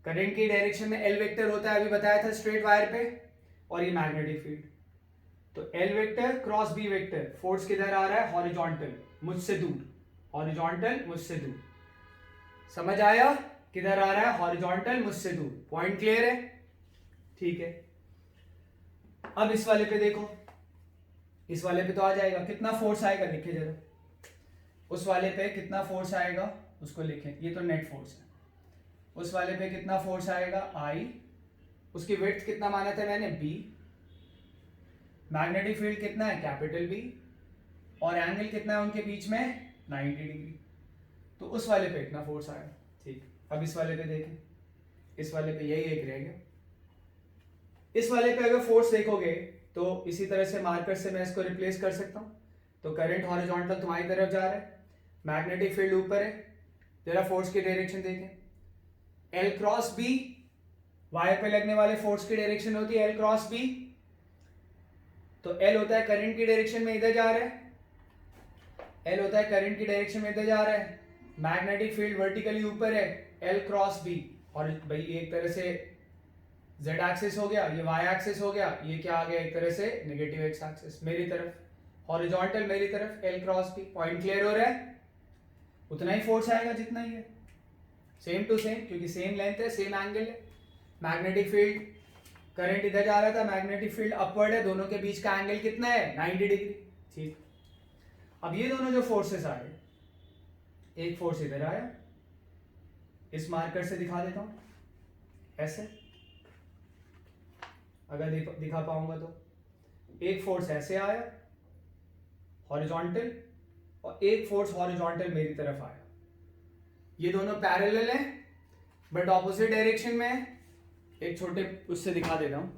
A: करंट की डायरेक्शन में एल वेक्टर होता है, अभी बताया था स्ट्रेट वायर पे, और ये मैग्नेटिक फील्ड, तो L vector cross B vector, force किधर आ रहा है? हॉरिजॉन्टल, मुझसे दूर, हॉरिजॉन्टल मुझसे दूर, समझ आया? किधर आ रहा है? हॉरिजॉन्टल मुझसे दूर। पॉइंट क्लियर है? ठीक है। अब इस वाले पे देखो, इस वाले पे तो आ जाएगा, कितना फोर्स आएगा लिखे जरा, उस वाले पे कितना फोर्स आएगा उसको लिखें, ये तो नेट फोर्स है। उस वाले पे कितना फोर्स आएगा? आई, उसकी विड्थ कितना माना था मैंने? बी, मैग्नेटिक फील्ड कितना है? कैपिटल बी, और एंगल कितना है उनके बीच में? 90 डिग्री। तो उस वाले पे इतना फोर्स आएगा। ठीक, अब इस वाले पे देखें, इस वाले पे यही एक रह गया। इस वाले पे अगर फोर्स देखोगे तो इसी तरह से मार्कर से मैं इसको रिप्लेस कर सकता हूं। तो करंट हॉरिजॉन्टल तुम्हारी तरफ जा रहा है, मैग्नेटिक फील्ड ऊपर है, जरा फोर्स की डायरेक्शन देखें, एल क्रॉस बी, वायर पे लगने वाले फोर्स की डायरेक्शन होती है एल क्रॉस बी, तो एल होता है करंट की डायरेक्शन में इधर जा रहा है, एल होता है करंट की डायरेक्शन में इधर जा रहा है, मैग्नेटिक फील्ड वर्टिकली ऊपर है, एल क्रॉस बी, और भाई एक तरह से जेड एक्सिस हो गया, ये वाई एक्सिस हो गया, ये क्या आ गया? एक तरह से नेगेटिव एक्स एक्सिस मेरी तरफ, हॉरिजॉन्टल मेरी तरफ, L cross B. Point clear हो रहा है? उतना ही फोर्स आएगा जितना ही है, सेम टू सेम, क्योंकि सेम लेंथ है, सेम एंगल है। मैग्नेटिक फील्ड, करंट इधर जा रहा था, मैग्नेटिक फील्ड अपवर्ड है, दोनों के बीच का एंगल कितना है? 90 डिग्री। ठीक, अब ये दोनों जो फोर्सेस आए, एक फोर्स इधर आया, इस मार्कर से दिखा देता हूं ऐसे, अगर दिखा पाऊंगा तो, एक फोर्स ऐसे आया हॉरिजॉन्टल, और एक फोर्स हॉरिजॉन्टल मेरी तरफ आया। ये दोनों पैरेलल हैं बट ऑपोजिट डायरेक्शन में है। एक छोटे उससे दिखा देता हूं,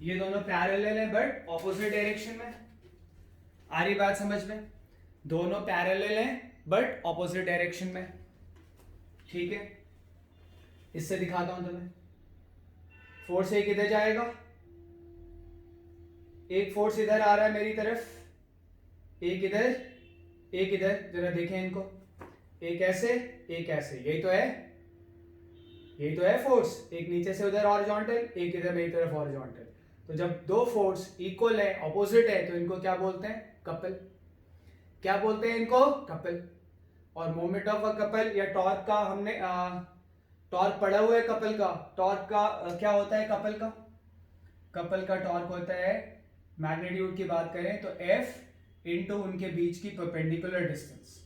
A: ये दोनों पैरेलल हैं बट ऑपोजिट डायरेक्शन में। आ रही बात समझ में? दोनों पैरेलल हैं बट ऑपोजिट डायरेक्शन में। ठीक है, इससे दिखाता हूं तुम्हें। फोर्स एक इधर जाएगा, एक फोर्स इधर आ रहा है मेरी तरफ, एक इधर, एक इधर, जरा देखें इनको, एक ऐसे, एक ऐसे, यही तो है, यही तो है फोर्स। एक नीचे से उधर हॉरिजॉन्टल, एक इधर मेरी तरफ हॉरिजॉन्टल। तो जब दो फोर्स इक्वल है, ऑपोजिट है, तो इनको क्या बोलते हैं? कपल। क्या बोलते हैं इनको? कपल। और मोमेंट ऑफ अ कपल या टॉर्क का हमने टॉर्क पढ़ा हुआ है कपल का। टॉर्क का क्या होता है कपल का? कपल का टॉर्क होता है, मैग्नीट्यूड की बात करें तो F इंटू उनके बीच की परपेंडिकुलर डिस्टेंस,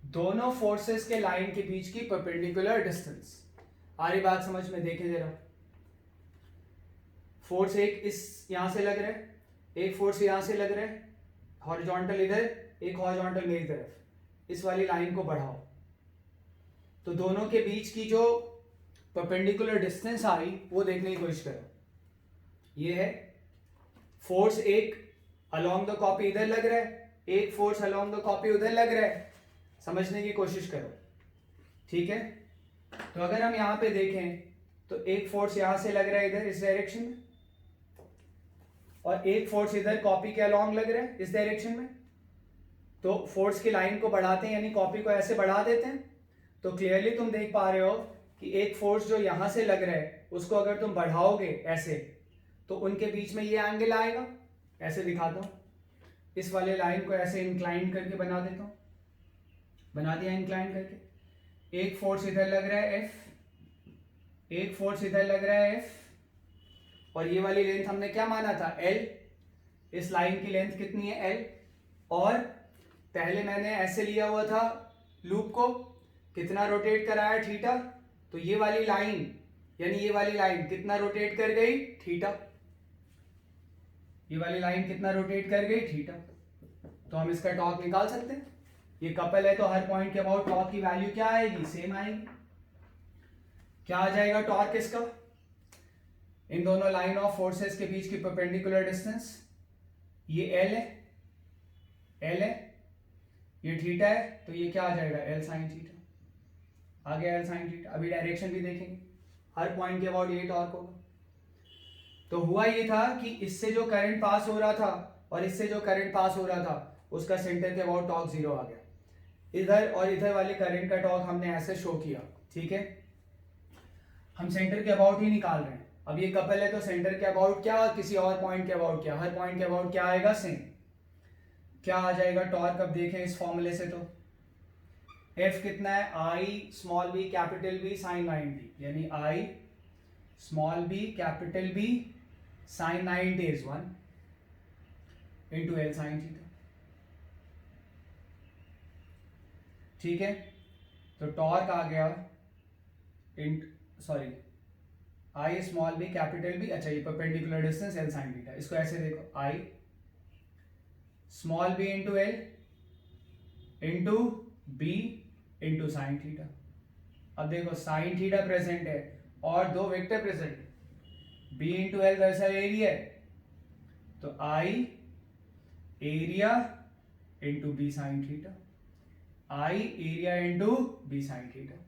A: दोनों फोर्सेस के लाइन के बीच की परपेंडिकुलर डिस्टेंस। आ रही बात समझ में? देखें जरा, फोर्स एक इस यहां से लग रहा है, एक फोर्स यहां से लग रहा है हॉरिजॉन्टल इधर, एक हॉरिजॉन्टल मेरी तरफ, इस वाली लाइन को बढ़ाओ तो दोनों के बीच की जो परपेंडिकुलर डिस्टेंस आई वो देखने की कोशिश करो। ये है फोर्स, एक अलोंग द कॉपी इधर लग रहा है, एक फोर्स अलोंग द कॉपी उधर लग रहा है, समझने की कोशिश करो। ठीक है, तो अगर हम यहां पे देखें तो एक फोर्स यहां से लग रहा है इधर इस डायरेक्शन में, और एक फोर्स इधर कॉपी के अलोंग लग रहा है इस डायरेक्शन में। तो फोर्स की लाइन को बढ़ाते हैं, यानी कॉपी को ऐसे बढ़ा देते हैं, तो क्लियरली तुम देख पा रहे हो कि एक फोर्स जो यहां से लग रहा है उसको अगर तुम बढ़ाओगे ऐसे, तो उनके बीच में ये एंगल आएगा। ऐसे दिखाता हूं, इस वाले लाइन को ऐसे इंक्लाइन करके बना देता हूं, बना दिया इंक्लाइन करके। एक फोर्स इधर लग रहा है F, एक फोर्स इधर लग रहा है F, और ये वाली लेंथ हमने क्या माना था? L। इस लाइन की लेंथ कितनी है? L। और पहले मैंने ऐसे लिया हुआ था लूप को, कितना रोटेट कराया? थीटा। तो ये वाली लाइन, यानी ये वाली लाइन कितना रोटेट कर गई? थीटा। ये वाली लाइन कितना रोटेट कर गई? थीटा। तो हम इसका टॉर्क निकाल सकते हैं। ये कपल है तो हर पॉइंट के अबाउट टॉर्क की वैल्यू क्या आएगी? सेम आएगी। क्या आ जाएगा टॉर्क इसका? इन दोनों लाइन ऑफ फोर्सेस के बीच की परपेंडिकुलर डिस्टेंस ये एल है, एल है, ये थीटा है, तो ये क्या आ जाएगा एल साइन थीटा, आ गया एल साइन थीटा। अभी डायरेक्शन भी देखेंगे, हर पॉइंट के अबाउट ये टॉर्क होगा। तो हुआ ये था कि इससे जो करंट पास हो रहा था और इससे जो करंट पास हो रहा था उसका सेंटर के अबाउट टॉर्क जीरो आ गया। इधर और इधर वाले करंट का टॉर्क हमने ऐसे शो किया, ठीक है। हम सेंटर के अबाउट ही निकाल रहे हैं। अब ये कपल है तो सेंटर के अबाउट क्या और किसी और पॉइंट के अबाउट क्या, हर पॉइंट के अबाउट क्या आएगा सेम। क्या आ जाएगा टॉर्क, अब देखें इस फॉर्मूले से, तो F कितना है, I small b capital B sine 90, यानी I small b capital B sine 90 is 1 into l sine theta, ठीक है। तो टॉर्क आ गया sorry I small b capital B, अच्छा ये perpendicular distance l sine theta, इसको ऐसे देखो I small b into l into B into sine theta. अब देखो साइन थीटा प्रेजेंट है और दो वेक्टर प्रेजेंट है, बी इंटू एल दरअसल एरिया है, तो I area into B sine theta, I area into B sine theta,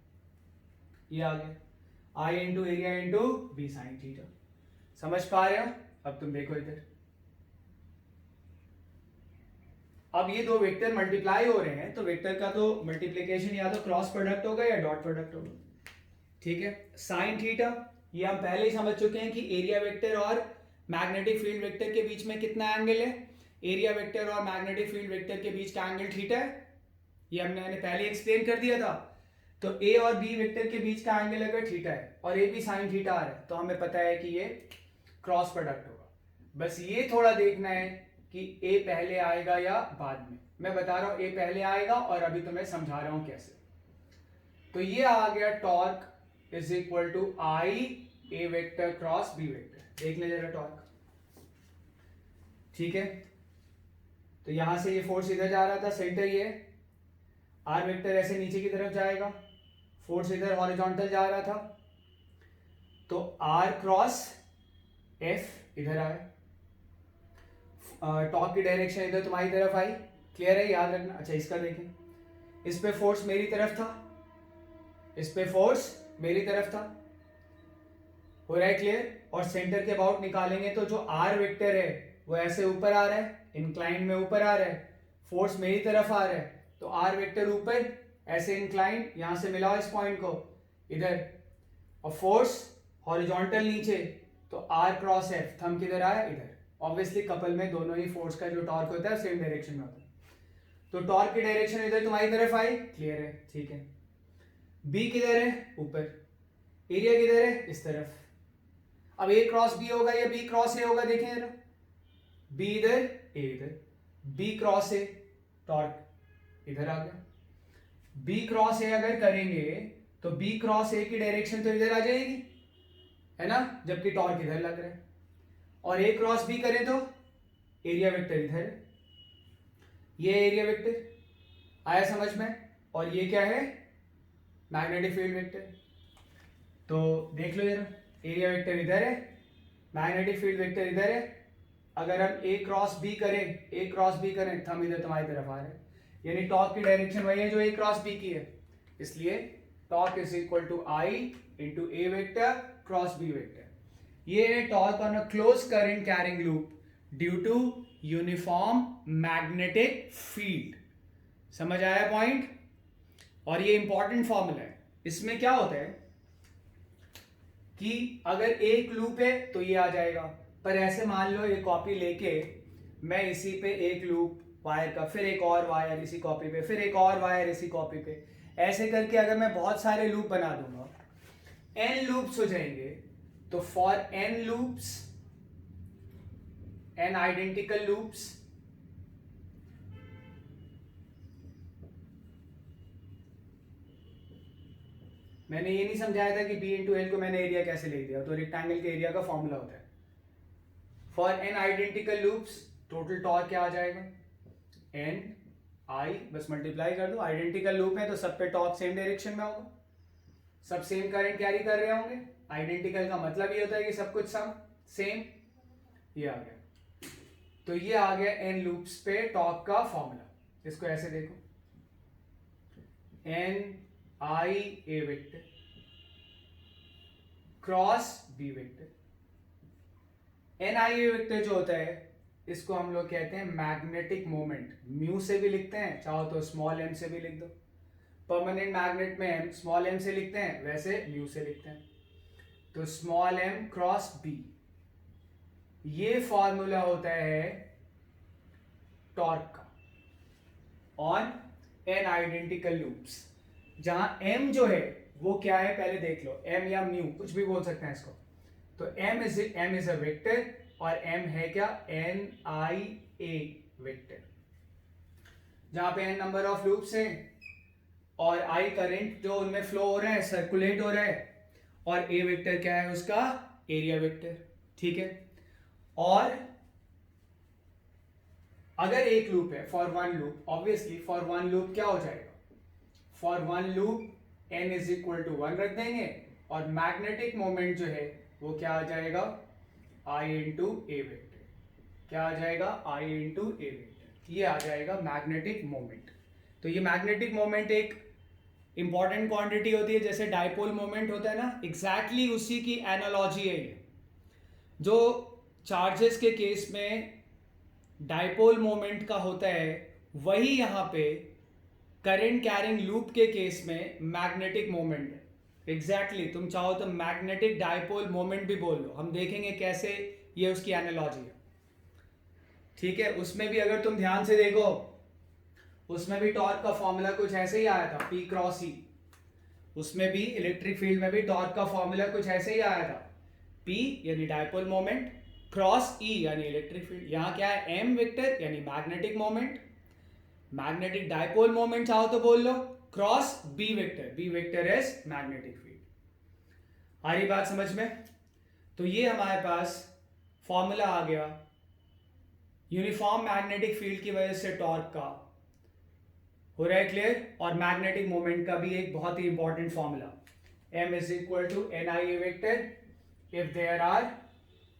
A: ये आ गया I into area into B sine theta. समझ पा रहे हो? अब तुम देखो इधर, अब ये दो वेक्टर मल्टीप्लाई हो रहे हैं तो वेक्टर का तो मल्टीप्लिकेशन या तो क्रॉस प्रोडक्ट होगा या डॉट प्रोडक्ट होगा, ठीक है। साइन थीटा ये हम पहले ही समझ चुके हैं कि एरिया वेक्टर और मैग्नेटिक फील्ड वेक्टर के बीच में कितना एंगल है, एरिया वेक्टर और मैग्नेटिक फील्ड वेक्टर के बीच का एंगल थीटा है, ये हमने पहले एक्सप्लेन कर दिया था। तो ए और बी वेक्टर के बीच का एंगल अगर थीटा है और ए भी साइन थीटा आ रहा है तो हमें पता है कि ये क्रॉस प्रोडक्ट होगा। बस ये थोड़ा देखना है कि ए पहले आएगा या बाद में। मैं बता रहा हूं ए पहले आएगा और अभी तुम्हें समझा रहा हूं कैसे। तो ये आ गया torque is equal to I A vector cross B vector. देख ले जरा टॉर्क, ठीक है। तो यहां से ये फोर्स इधर जा रहा था, सेंटर ये आर वेक्टर ऐसे नीचे की तरफ जाएगा, फोर्स इधर हॉरिजॉन्टल जा रहा था, तो आर क्रॉस एफ इधर आए, टॉर्क की डायरेक्शन इधर तुम्हारी तरफ आई, क्लियर है, याद रखना। अच्छा इसका देखें, इस पे फोर्स मेरी तरफ था, इस पे फोर्स मेरी तरफ था, हो रहा है क्लियर। और सेंटर के अबाउट निकालेंगे तो जो आर वेक्टर है वो ऐसे ऊपर आ रहा है, इंक्लाइन में ऊपर आ रहा है, फोर्स मेरी तरफ आ रहा है, तो आर वेक्टर ऊपर ऐसे इंक्लाइन, यहां से मिलाओ इस पॉइंट को इधर, और फोर्स हॉरिजॉन्टल नीचे, तो आर क्रॉस एफ थंब किधर आया इधर। ऑब्वियसली कपल में दोनों ही फोर्स का जो टॉर्क होता है सेम डायरेक्शन में होता है, तो टॉर्क की डायरेक्शन इधर तुम्हारी तरफ आई, क्लियर है, ठीक है। बी किधर है, ऊपर, एरिया किधर है, इस तरफ। अब ए क्रॉस बी होगा या बी क्रॉस ए होगा, देखें जरा, बी इधर ए इधर, बी क्रॉस ए, टॉर्क इधर आ गया। बी क्रॉस ए अगर करेंगे तो बी क्रॉस ए की डायरेक्शन तो इधर आ जाएगी, है ना, जबकि टॉर्क इधर लग रहा है। और ए क्रॉस बी करें तो एरिया वेक्टर इधर है, ये एरिया वेक्टर आया समझ में, और ये क्या है, मैग्नेटिक फील्ड वेक्टर। तो देख लो जरा, एरिया वेक्टर इधर है, मैग्नेटिक फील्ड वेक्टर इधर है। अगर हम ए क्रॉस बी करें, थंब इधर तुम्हारी तरफ आ रहा है, यानी टॉर्क की डायरेक्शन वही है जो ए क्रॉस बी की है, इसलिए torque is equal to I into A vector cross B vector. ये है torque on a close current carrying loop due to uniform magnetic field. समझ आया पॉइंट? और ये इंपॉर्टेंट फॉर्मूला है। इसमें क्या होता है कि अगर एक लूप है तो ये आ जाएगा, पर ऐसे मान लो ये कॉपी लेके मैं इसी पे एक लूप वायर का, फिर एक और वायर इसी कॉपी पे, फिर एक और वायर इसी कॉपी पे, ऐसे करके अगर मैं बहुत सारे लूप बना दूंगा, n लूप्स हो जाएंगे। तो for n loops, n identical loops, मैंने ये नहीं समझाया था कि b इंटू एल को मैंने एरिया कैसे लिख दिया, तो रेक्टेंगल के एरिया का फॉर्मूला होता है। For n identical loops total torque क्या आ जाएगा, n आई, बस मल्टीप्लाई कर दो, आइडेंटिकल लूप है तो सब पे टॉर्क सेम डायरेक्शन में होगा, सब सेम करंट कैरी कर रहे होंगे। आइडेंटिकल का मतलब ये होता है कि सब कुछ सेम। ये आ गया, तो ये आ गया एन लूप्स पे टॉर्क का फॉर्मूला। इसको ऐसे देखो, N I A vector cross B vector. N I A vector जो होता है इसको हम लोग कहते हैं मैग्नेटिक मोमेंट। म्यू से भी लिखते हैं, चाहो तो स्मॉल एम से भी लिख दो। परमानेंट मैग्नेट में एम स्मॉल एम से लिखते हैं, वैसे म्यू से लिखते हैं। तो स्मॉल एम क्रॉस बी, ये फॉर्मूला होता है टॉर्क का ऑन एन आइडेंटिकल लूप्स। जहां एम जो है वो क्या है पहले देख लो, एम या म्यू कुछ भी बोल सकते हैं इसको। तो एम इज अ वेक्टर, और एम है क्या, एन आई ए वेक्टर। जहां पे एन नंबर ऑफ लूप्स हैं और आई करंट जो उनमें फ्लो हो रहा है, सर्कुलेट हो रहा है, और ए वेक्टर क्या है उसका, एरिया वेक्टर। ठीक है, और अगर एक लूप है for one loop, obviously for one loop क्या हो जाएगा, for one loop n is equal to 1 रख देंगे, और मैग्नेटिक मोमेंट जो है वो क्या आ जाएगा, आई इंटू ए वेक्टर। क्या आ जाएगा, आई इंटू ए वेक्टर। ये आ जाएगा मैग्नेटिक मोमेंट। तो ये मैग्नेटिक मोमेंट एक इंपॉर्टेंट क्वांटिटी होती है, जैसे डाइपोल मोमेंट होता है ना, एग्जैक्टली उसी की एनालॉजी है ये। जो चार्जेस के केस में डाइपोल मोमेंट का होता है, वही यहां पे करंट कैरिंग लूप के केस में मैग्नेटिक मोमेंट है। एग्जैक्टली तुम चाहो तो मैग्नेटिक डाइपोल मोमेंट भी बोल लो, हम देखेंगे कैसे ये उसकी एनालॉजी है। ठीक है, उसमें भी अगर तुम ध्यान से देखो, उसमें भी टॉर्क का फॉर्मूला कुछ ऐसे ही आया था, P क्रॉस ई। उसमें भी इलेक्ट्रिक फील्ड में भी टॉर्क का फॉर्मूला कुछ ऐसे ही आया था, P यानी डाइपोल मोमेंट, क्रॉस E यानी इलेक्ट्रिक फील्ड। यहां क्या है, M वेक्टर यानी magnetic moment, magnetic dipole moment चाहो तो बोल लो, cross B vector, B vector is magnetic field. आ रही बात समझ में? तो ये हमारे पास फॉर्मूला आ गया यूनिफॉर्म मैग्नेटिक फील्ड की वजह से टॉर्क का। हो रहा है क्लियर? और मैग्नेटिक मोमेंट का भी एक बहुत ही important formula, m is equal to N I A vector if there are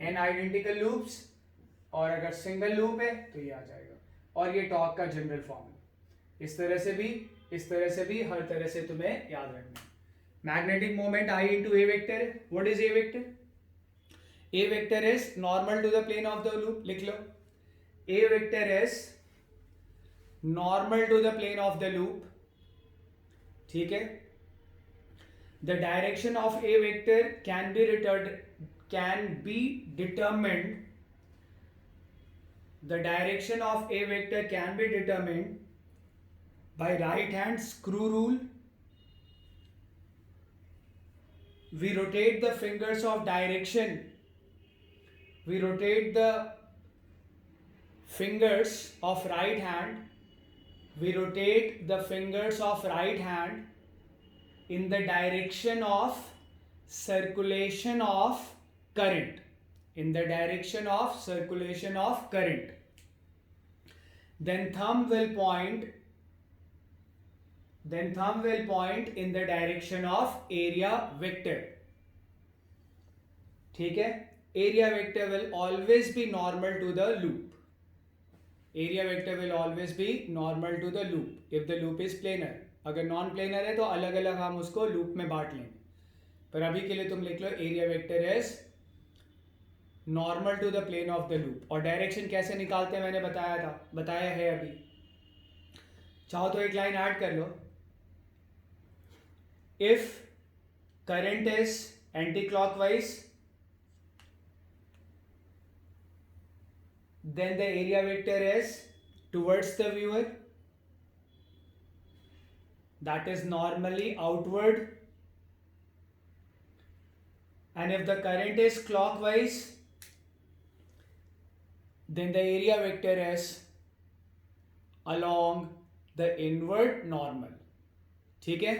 A: n identical loops, और अगर सिंगल लूप है तो ये आ जाएगा। और ये टॉर्क का जनरल फॉर्मूला। इस तरह से भी, इस तरह से भी, हर तरह से तुम्हें याद रखना। Magnetic moment I into A vector. What is A vector? A vector is normal to the plane of the loop. लिख लो, A vector is normal to the plane of the loop. ठीक है, the direction of a vector can be determined, the direction of a vector can be determined by right hand screw rule. We rotate the fingers of direction, we rotate the fingers of right hand, we rotate the fingers of right hand in the direction of circulation of current, in the direction of circulation of current. Then thumb will point in the direction of area vector. ठीक है, area vector will always be normal to the loop. Area vector will always be normal to the loop if the loop is planar. अगर non planar है तो अलग अलग हम उसको loop में बांट लेंगे, पर अभी के लिए तुम लिख लो area vector is normal to the plane of the loop. और डायरेक्शन कैसे निकालते हैं मैंने बताया है अभी। चाहो तो एक लाइन ऐड कर लो, if current is anticlockwise then the area vector is towards the viewer, that is normally outward, and if the current is clockwise then the area vector is along the inward normal. ठीक है,